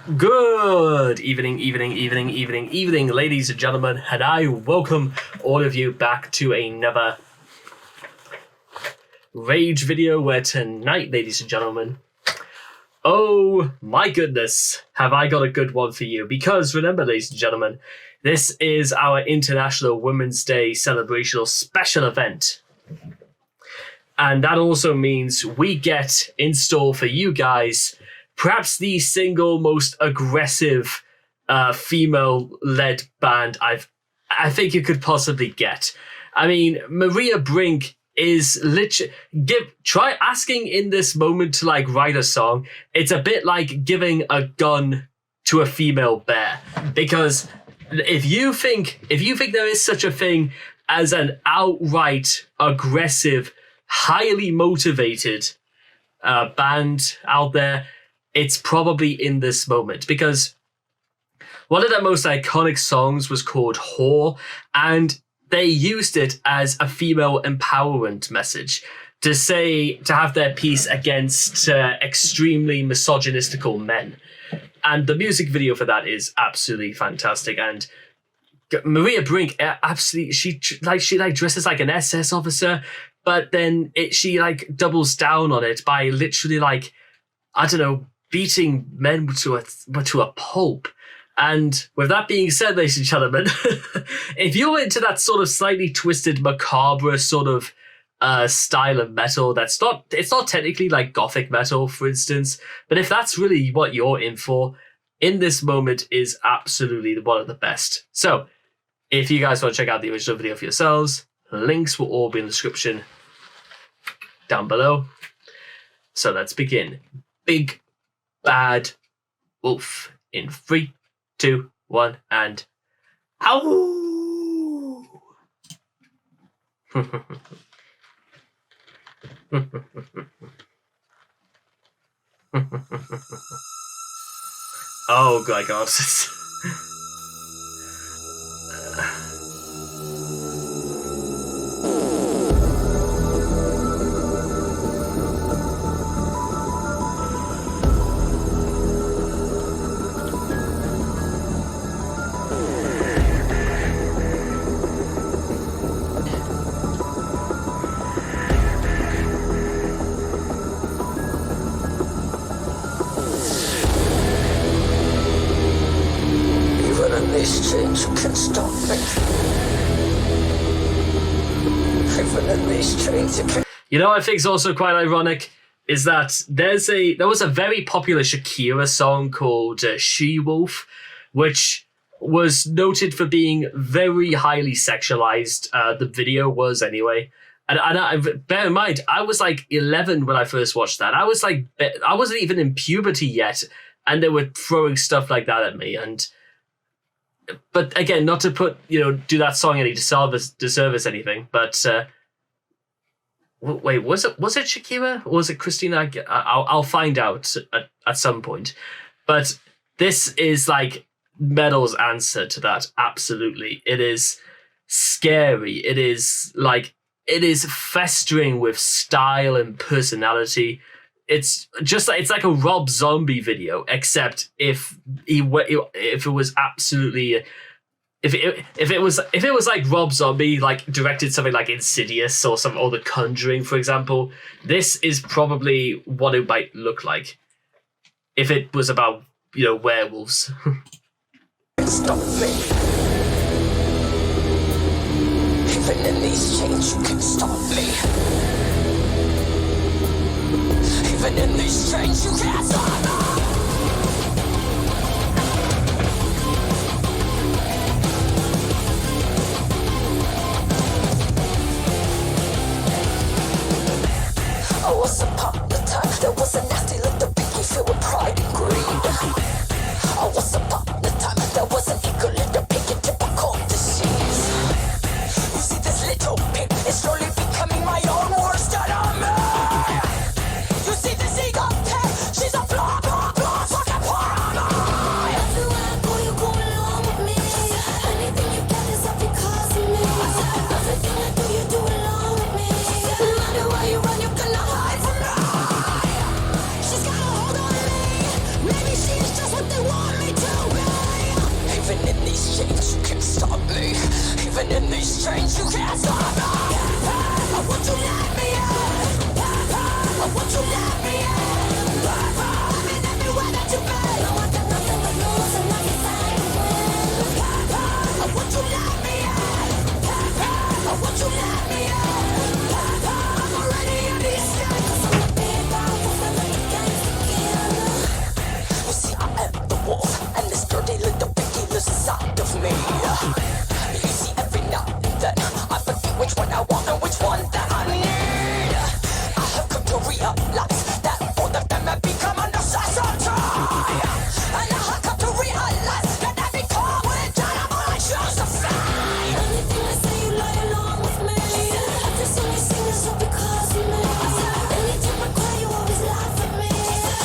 Good evening, ladies and gentlemen, and I welcome all of you back to another Rage video where tonight, ladies and gentlemen, oh my goodness, have I got a good one for you. Because remember, ladies and gentlemen, this is our International Women's Day celebrational special event. And that also means we get in store for you guys perhaps the single most aggressive female-led band I think you could possibly get. I mean, Maria Brink is literally try asking in this moment to write a song. It's a bit like giving a gun to a female bear, because if you think there is such a thing as an outright aggressive, highly motivated band out there, it's probably in this moment, because one of their most iconic songs was called Whore, and they used it as a female empowerment message to have their piece against extremely misogynistical men. And the music video for that is absolutely fantastic. And Maria Brink, absolutely, she dresses like an SS officer, but then she doubles down on it by literally I don't know, beating men to a pulp. And with that being said, ladies and gentlemen, if you're into that sort of slightly twisted, macabre sort of style of metal, it's not technically like gothic metal, for instance, but if that's really what you're in for, In This Moment is absolutely one of the best. So if you guys want to check out the original video for yourselves, links will all be in the description down below. So let's begin. Big Bad Wolf in 3, 2, 1, and ow! Oh my god. These chains can stop me. Even in these chains you can. You know, I think it's also quite ironic is that there was a very popular Shakira song called She Wolf, which was noted for being very highly sexualized. The video was anyway. And I, bear in mind, I was 11 when I first watched that. I wasn't even in puberty yet, and they were throwing stuff like that at me. But again, not to do that song any disservice anything, but wait, was it Shakira or was it Christina? I'll find out at some point. But this is metal's answer to that. Absolutely, it is scary. It is festering with style and personality. It's just it's like a Rob Zombie video, except if it was absolutely if it was like Rob Zombie directed something like Insidious or The Conjuring, for example, this is probably what it might look like if it was about werewolves. Stop me. Even in these chains you can stop me. Even in these chains, you can't stop me! I was upon the time that was a nasty little biggie filled with pride and greed. I was upon the time that was an eager little pig in typical disease. You see this little pig is slowly becoming my own worst enemy. You see this eagle cat, she's a blah blah blah. Even in these chains, you can't stop me. I want you let me in. I want you let me in. I'm in everywhere that you be. No, I got nothing to lose and nothing to win. I want you let me in. I want you let me in. I'm already in these chains. 'Cause I'm a big bad wolf and let the games begin. You see, I am the wolf, and this dirty little piggy lives inside of me. You see, every now and then I forget which one I want and which one that I need. I have come to realize that both of them have become a necessity. And I have come to realize that every call with animal I choose to fight. Anything I say, you lie along with me. Every song you sing is all because of me. Anytime I cry, you always laugh at me.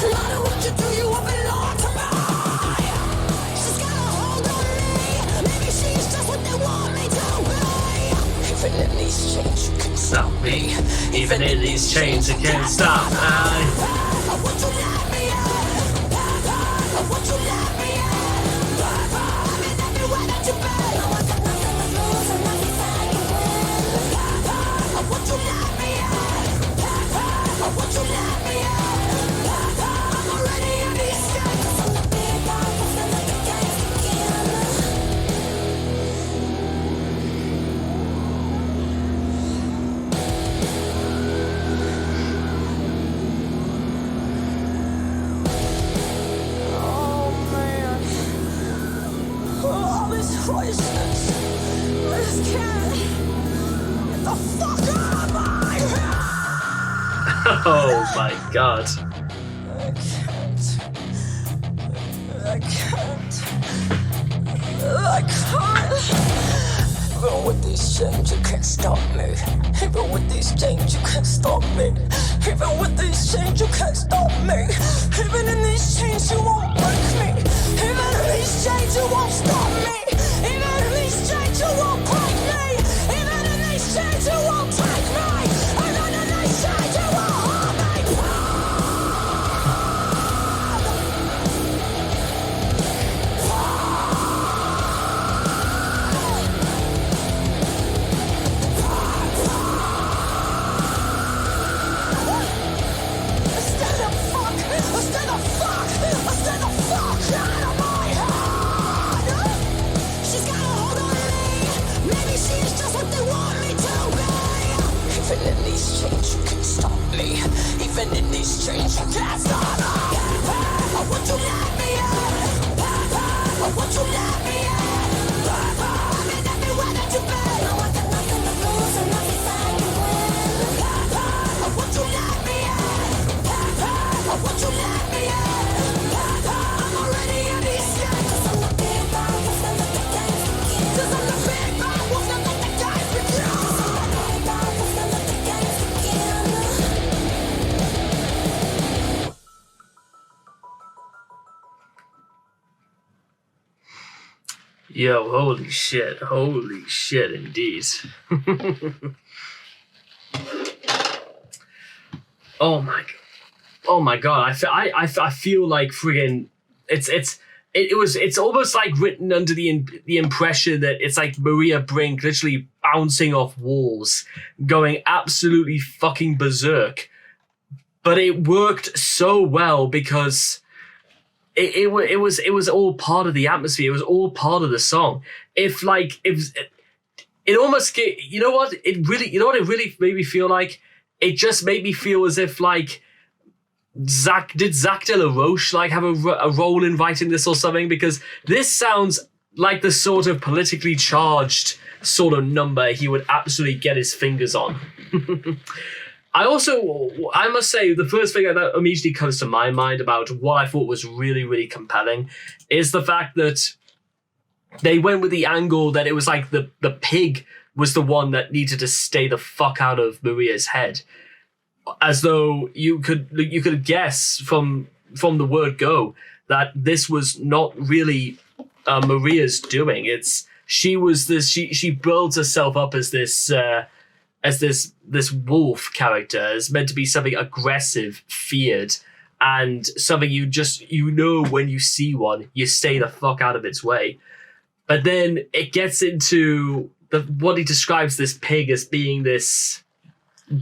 No matter what you do, you will belong to me. She's got a hold on me. Maybe she's just what they want me to be. Even in these chains, you can Stop me. Even in these chains, you can't stop me. I want you let me in. I want you let me in. I'm in everywhere that you be. No, I got nothing to lose and nothing to win. I want you let me in. I want you let me in. I'm already in these chains. 'Cause I'm the big bad wolf and let the games begin. Oh man, all this craziness, I just can't get the fuck out of my head. Oh my god. I can't. Even with these chains, you can't stop me. Even with these chains, you can't stop me. Even with these chains, you can't stop me. Even in these chains, you won't break me. Even in these chains, you won't stop me. Even in these chains, you won't break me. Even in these chains, you won't take me. Even in these chains, you won't hold me. Stay the fuck out of my head. She's got a hold on me. Maybe she's just what they want me to be. Even in these chains, you can't stop me. Even in these chains, you can't stop me. I want you let me in. I want you let me in. I'm in everywhere that you be. No, I got nothing to lose and nothing to win. I want you let me in. I want you let me in. I'm already in these chains. 'Cause I'm the big bad wolf and let the games begin. 'Cause I'm the big bad wolf and let the games begin. 'Cause I'm the big bad wolf and let the games begin. Yo, holy shit indeed. Oh my god, I feel like friggin' it's almost like written under the impression that it's like Maria Brink literally bouncing off walls, going absolutely fucking berserk. But it worked so well because it was all part of the atmosphere. It was all part of the song. It almost get, you know what it really made me feel like? It just made me feel as if like Zach De La Roche like have a role in writing this or something, because this sounds like the sort of politically charged sort of number he would absolutely get his fingers on. I must say, the first thing that immediately comes to my mind about what I thought was really, really compelling is the fact that they went with the angle that it was like the pig was the one that needed to stay the fuck out of Maria's head. As though you could guess from the word go that this was not really Maria's doing. She builds herself up as this wolf character, as meant to be something aggressive, feared, and something you know when you see one, you stay the fuck out of its way. But then it gets into what he describes this pig as being this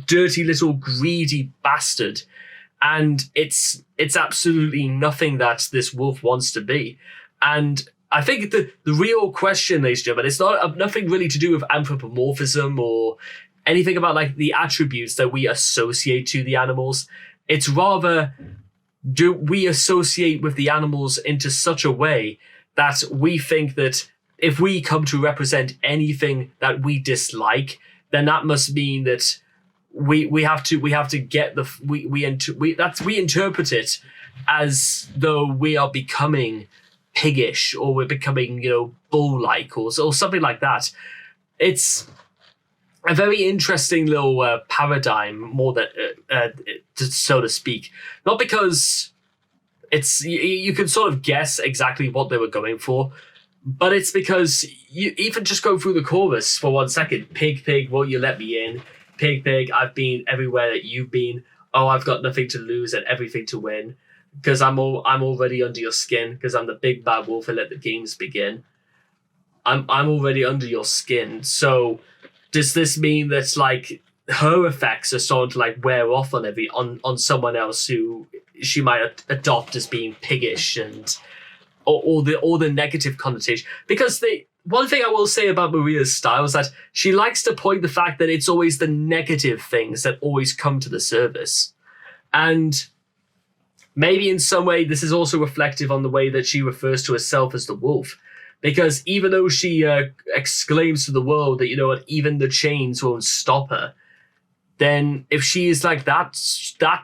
dirty little greedy bastard, and it's absolutely nothing that this wolf wants to be. And I think the real question, ladies and gentlemen, it's nothing really to do with anthropomorphism or anything about like the attributes that we associate to the animals. It's rather, do we associate with the animals into such a way that we think that if we come to represent anything that we dislike, then that must mean that we have to get we interpret it as though we are becoming piggish, or we're becoming, bull-like, or something like that. It's a very interesting little paradigm, more than so to speak. Not because you can sort of guess exactly what they were going for, but it's because you even just go through the chorus for 1 second. Pig, pig, won't you let me in? Pig, pig, I've been everywhere that you've been. Oh, I've got nothing to lose and everything to win, because I'm already under your skin, because I'm the big bad wolf and let the games begin. I'm already under your skin. So does this mean that like her effects are starting to like wear off on someone else who she might adopt as being piggish and all the negative connotation? Because one thing I will say about Maria's style is that she likes to point the fact that it's always the negative things that always come to the surface. And maybe in some way this is also reflective on the way that she refers to herself as the wolf. Because even though she exclaims to the world that, what, even the chains won't stop her, then if she is like that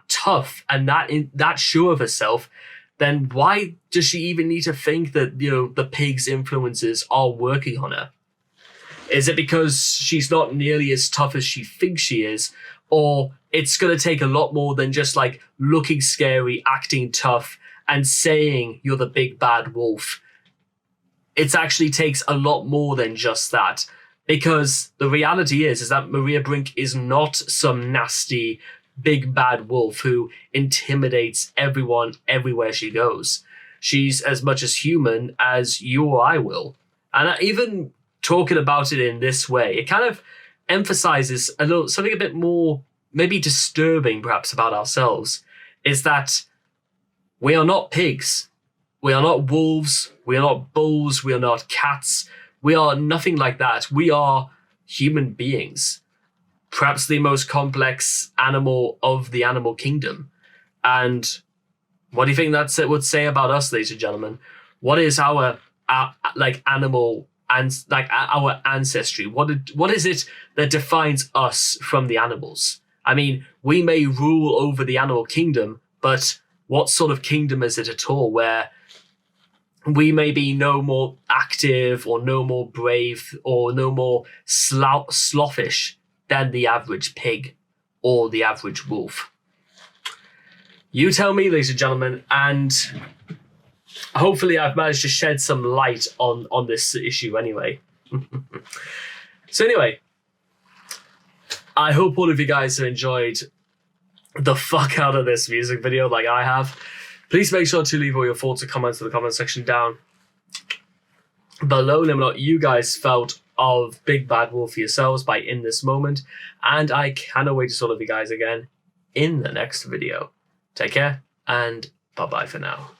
tough and that sure of herself, then why does she even need to think that, the pig's influences are working on her? Is it because she's not nearly as tough as she thinks she is? Or it's going to take a lot more than just like looking scary, acting tough, and saying you're the big bad wolf? It actually takes a lot more than just that. Because the reality is that Maria Brink is not some nasty big bad wolf who intimidates everyone everywhere she goes. She's as much as human as you or I will. And even talking about it in this way, it kind of emphasizes something a bit more maybe disturbing perhaps about ourselves, is that we are not pigs. We are not wolves. We are not bulls. We are not cats. We are nothing like that. We are human beings. Perhaps the most complex animal of the animal kingdom. And what do you think that would say about us, ladies and gentlemen? What is our animal and our ancestry? What is it that defines us from the animals? I mean, we may rule over the animal kingdom, but what sort of kingdom is it at all, where we may be no more active or no more brave or no more sloffish than the average pig or the average wolf? You tell me, ladies and gentlemen, and hopefully I've managed to shed some light on this issue anyway. So anyway, I hope all of you guys have enjoyed the fuck out of this music video like I have. Please make sure to leave all your thoughts and comments in the comment section down below. Let me know what you guys felt of Big Bad Wolf for yourselves by In This Moment. And I cannot wait to see all of you guys again in the next video. Take care and bye-bye for now.